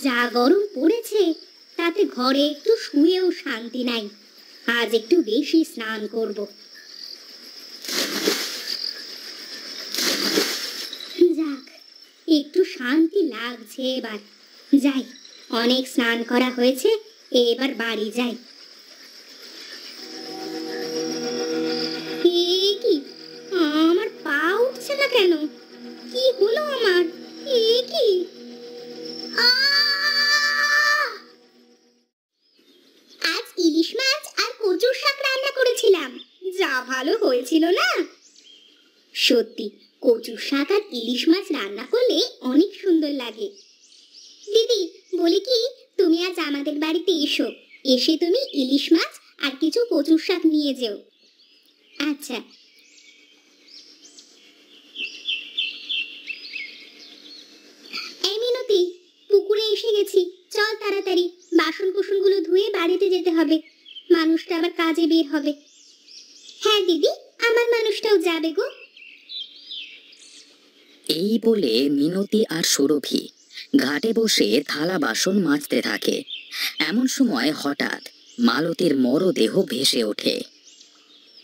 যা গরম পড়েছে, তাতে ঘরে একটু শুয়েও শান্তি নাই। আজ একটু বেশি স্নান করব। যাক, একটু শান্তি লাগছে। এবার যাই, অনেক স্নান করা হয়েছে, এবার বাড়ি যাই। কি আমার পা উঠছে না কেন? কি হলো আমার? কি আজ ইলিশ মাছ আর কচুর শাক রান্না করেছিলাম, যা ভালো হয়েছিল না? সত্যি, কচুর শাক আর ইলিশ মাছ রান্না করলে অনেক সুন্দর লাগে। দিদি, বলি কি, তুমি আজ আমাদের বাড়িতে এসো, এসে তুমি ইলিশ মাছ আর কিছু কচুর শাক নিয়ে যেও। আচ্ছা। এই মিনতি, পুকুরে এসে গেছি, চল তাড়াতাড়ি বাসন কুসনগুলো ধুয়ে বাড়িতে যেতে হবে, মানুষটা আবার কাজে বের হবে। হ্যাঁ দিদি, আমার মানুষটাও যাবে গো। এই বলে মিনতি আর সুরভি ঘাটে বসে থালা বাসন মাজতে থাকে। এমন সময় হঠাৎ মালতীর মরদেহ ভেসে ওঠে।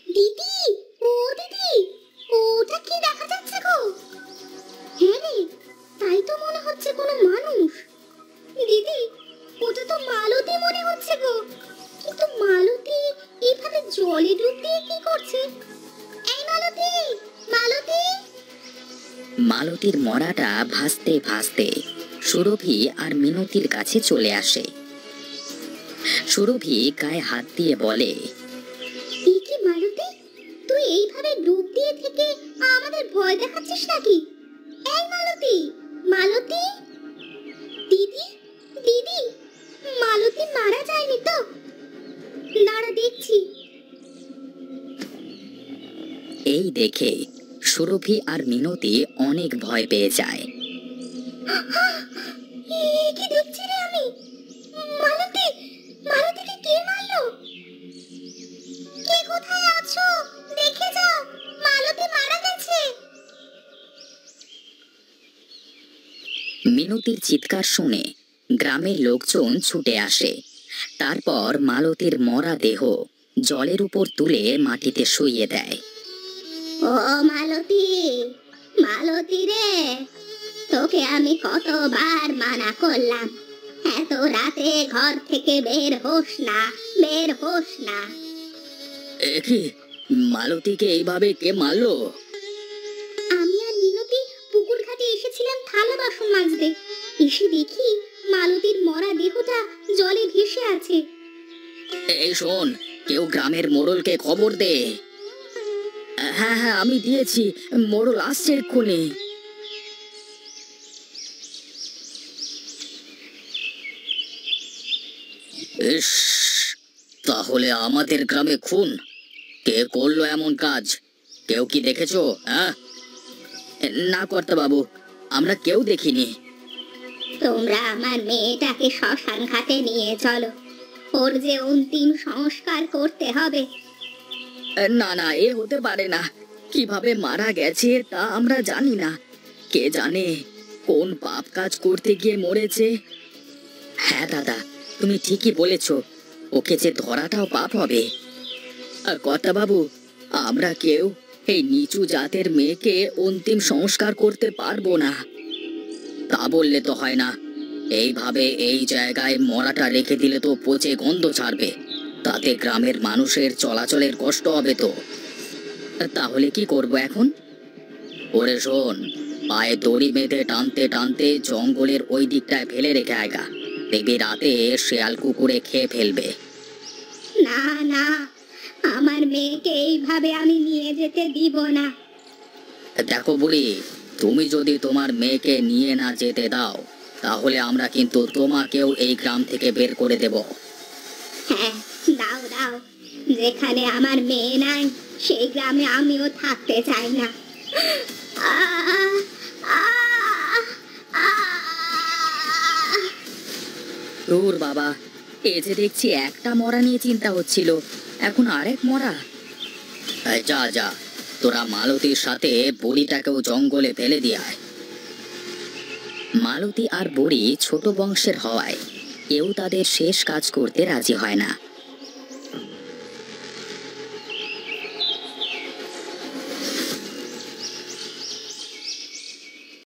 দিদি, ও দিদি, ওটা কি দেখা যাচ্ছে গো? হ্যাঁ রে, তাই তো মনে হচ্ছে কোনো মানুষ। দিদি, ওটা তো মালতী মনে হচ্ছে গো, কিন্তু মালতী এভাবে জলে ডুব দিয়ে কি করছে? এই মালতী, মালতী! মালতীর মরাটা ভাসতে ভাসতে সুরভি আর মিনতির কাছে চলে আসে। সুরভি গায়ে হাত দিয়ে বলে, এই কি মালতী, তুই এইভাবে ডুব দিয়ে থেকে আমাদের ভয় দেখাচ্ছিস নাকি? এই মালতী, মালতী! দিদি, দিদি, মালতী মারা যায়নি তো? দাঁড়া, দেখছি। এই দেখে সুরভি আর মিনতি অনেক ভয় পেয়ে যায়। কি দেখছি রে আমি? মালতী, মালতীকে কে মারলো? কে কোথায় আছো? দেখে যাও, মালতী মারা গেছে। মিনতির চিৎকার শুনে গ্রামের লোকজন ছুটে আসে। তারপর মালতীর মরা দেহ জলের উপর তুলে মাটিতে শুইয়ে দেয়। ও মালতী, মালতী রে, তোকে আমি কতবার মানা করলাম, এত রাতে ঘর থেকে বের হোস না, বের হোস না। কি, মালতীকে এইভাবে কে মারলো? আমি আর মিনতি পুকুর ঘাটে এসেছিলাম থালা বাসন মাজতে, এসে দেখি মালতীর মরা দেহটা জলে ভেসে আছে। এই শোন, কেউ গ্রামের মোড়লকে খবর দে। হ্যাঁ হ্যাঁ, আমি দিয়েছি, মোড়ল আসছে এক্ষুনি। ইস, তাহলে আমাদের গ্রামে খুন? কে করলো এমন কাজ? কেউ কি দেখেছো? হ্যাঁ? না কর্তা বাবু, আমরা কেউ দেখিনি। তোমরা আমার মেয়েটাকে শ্মশান ঘাটে নিয়ে চলো, ওর যে অন্তিম সংস্কার করতে হবে। না না, এ হতে পারে না। কিভাবে মারা গেছে তা আমরা জানি না। কে জানে কোন পাপ কাজ করতে গিয়ে মরেছে। হ্যাঁ দাদা, তুমি ঠিকই বলেছ, ওকে যে ধরাটাও পাপ হবে। কর্তা বাবু, আমরা কেউ এই নিচু জাতের মেয়েকে অন্তিম সংস্কার করতে পারবো না। তা বললে তো হয় না। এইভাবে এই জায়গায় মরাটা রেখে দিলে তো পচে গন্ধ ছাড়বে, তাতে গ্রামের মানুষের চলাচলের কষ্ট হবে তো। তাহলে কি করব এখন? ওরে শোন, পায়ে দড়ি বেঁধে টানতে টানতে জঙ্গলের ওই দিকটায় ফেলে রেখে আয়গা, দেখবি রাতে শেয়াল কুকুরে খেয়ে ফেলবে। না না, আমার মেয়েকে এইভাবে আমি নিয়ে যেতে দিব না। দেখো বুড়ি, তুমি যদি তোমার মেয়েকে নিয়ে না যেতে দাও, তাহলে আমরা কিন্তু তোমাকেও এই গ্রাম থেকে বের করে দেব। হ্যাঁ, দাও দাও, যেখানে আমার মেয়ে নাই সেই গ্রামে আমিও থাকতে চাই না। তোর বাবা, এ যে দেখছি একটা মরা নিয়ে চিন্তা হচ্ছিল, এখন আরেক মরা। যা যা, তোরা মালতীর সাথে বুড়িটাকেও জঙ্গলে ফেলে দিয়ে আয়। মালতী আর বুড়ি ছোট বংশের হওয়ায় কেউ তাদের শেষ কাজ করতে রাজি হয় না।